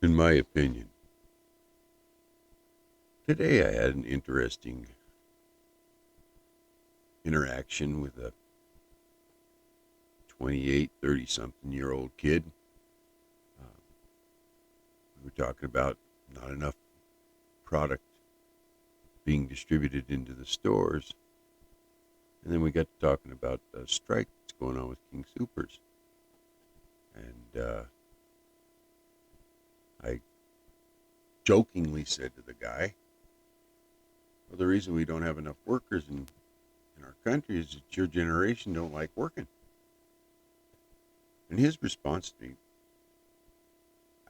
In my opinion, today I had an interesting interaction with a 28, 30 something year old kid. Uh, we were talking about not enough product being distributed into the stores. And then we got to talking about a strike that's going on with King Soopers. And I jokingly said to the guy, well, the reason we don't have enough workers in our country is that your generation don't like working. And his response to me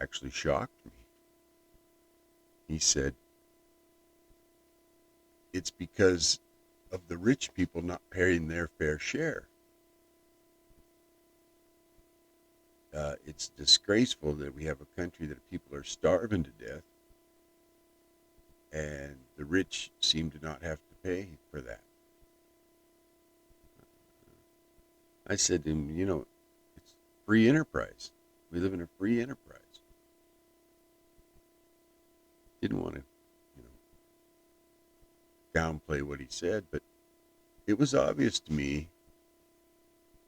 actually shocked me. He said, it's because of the rich people not paying their fair share. It's disgraceful that we have a country that people are starving to death, and the rich seem to not have to pay for that. I said to him, it's free enterprise. We live in a free enterprise. Didn't want to, you know, downplay what he said, but it was obvious to me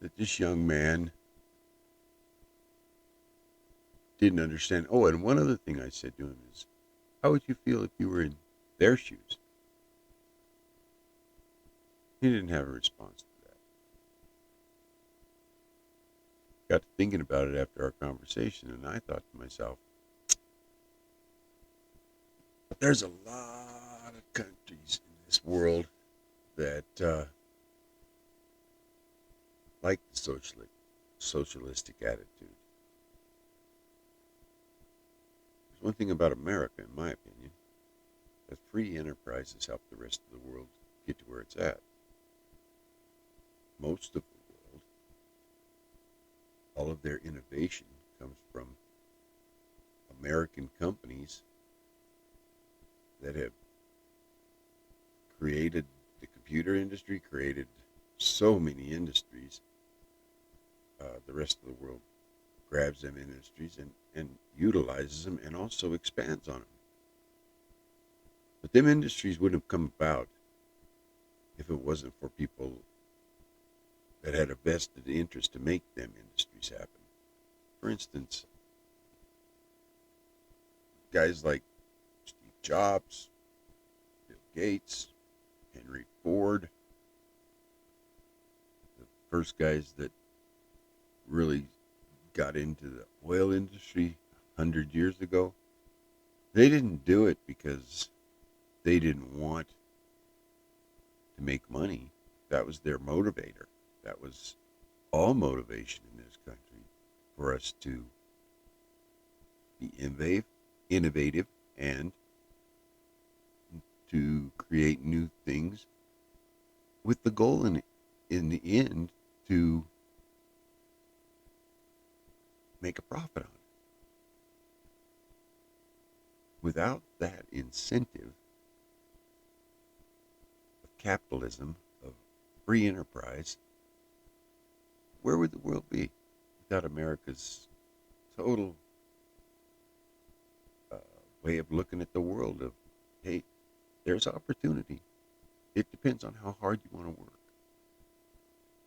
that this young man didn't understand. Oh, and one other thing I said to him is, how would you feel if you were in their shoes? He didn't have a response to that. Got to thinking about it after our conversation, and I thought to myself, there's a lot of countries in this world that like the socialistic attitude. There's one thing about America, in my opinion, that free enterprises help the rest of the world get to where it's at. Most of the world, all of their innovation comes from American companies that have created the computer industry, created so many industries. The rest of the world grabs them industries and utilizes them and also expands on them. But them industries wouldn't have come about if it wasn't for people that had a vested interest to make them industries happen. For instance, guys like Steve Jobs, Bill Gates, Henry Ford, the first guys that really got into the oil industry 100 years ago, they didn't do it because they didn't want to make money. That was their motivator. That was all motivation in this country for us to be innovative and to create new things with the goal in the end to make a profit on it. Without that incentive of capitalism, of free enterprise, where would the world be without America's total uh, way of looking at the world of, hey, there's opportunity. It depends on how hard you want to work,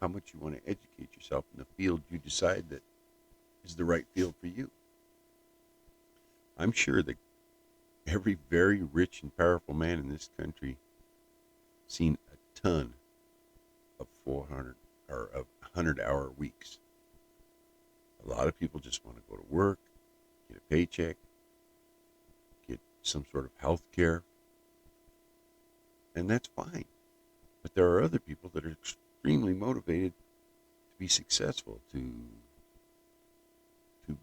how much you want to educate yourself in the field you decide that is the right field for you. I'm sure that every very rich and powerful man in this country seen a ton of 400 or of 100-hour weeks. A lot of people just want to go to work, get a paycheck, get some sort of health care, and that's fine. But there are other people that are extremely motivated to be successful, to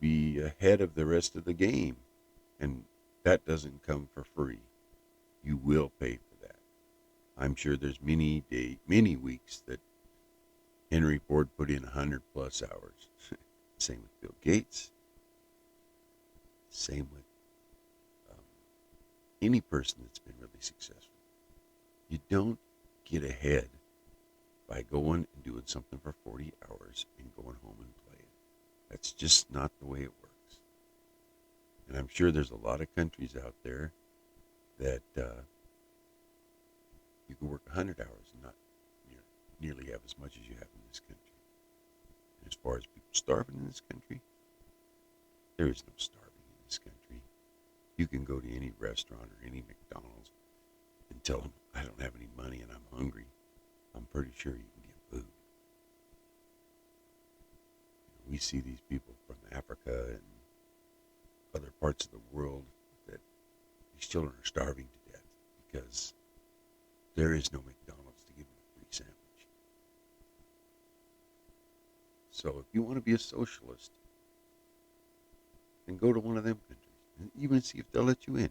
be ahead of the rest of the game. And that doesn't come for free. You will pay for that. I'm sure there's many weeks that Henry Ford put in 100+ hours. Same with Bill Gates. Same with um, any person that's been really successful. You don't get ahead by going and doing something for 40 hours and going home and playing. That's just not the way it works. And I'm sure there's a lot of countries out there that you can work 100 hours and not nearly have as much as you have in this country. And as far as people starving in this country, there is no starving in this country. You can go to any restaurant or any McDonald's and tell them, I don't have any money and I'm hungry. I'm pretty sure you can get food. We see these people from Africa and other parts of the world that these children are starving to death because there is no McDonald's to give them a free sandwich. So if you want to be a socialist, then go to one of them countries and even see if they'll let you in.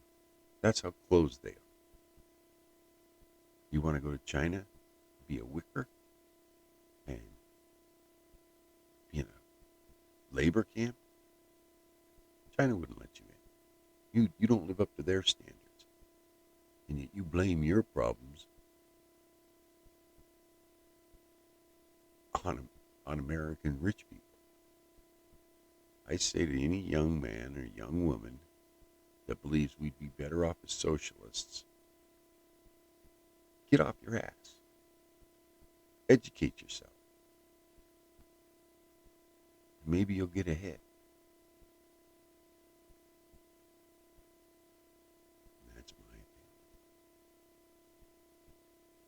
That's how closed they are. You want to go to China, be a wicker, and be in a labor camp? China wouldn't let you in. You don't live up to their standards. And yet you blame your problems on American rich people. I say to any young man or young woman that believes we'd be better off as socialists, get off your ass. Educate yourself. Maybe you'll get ahead.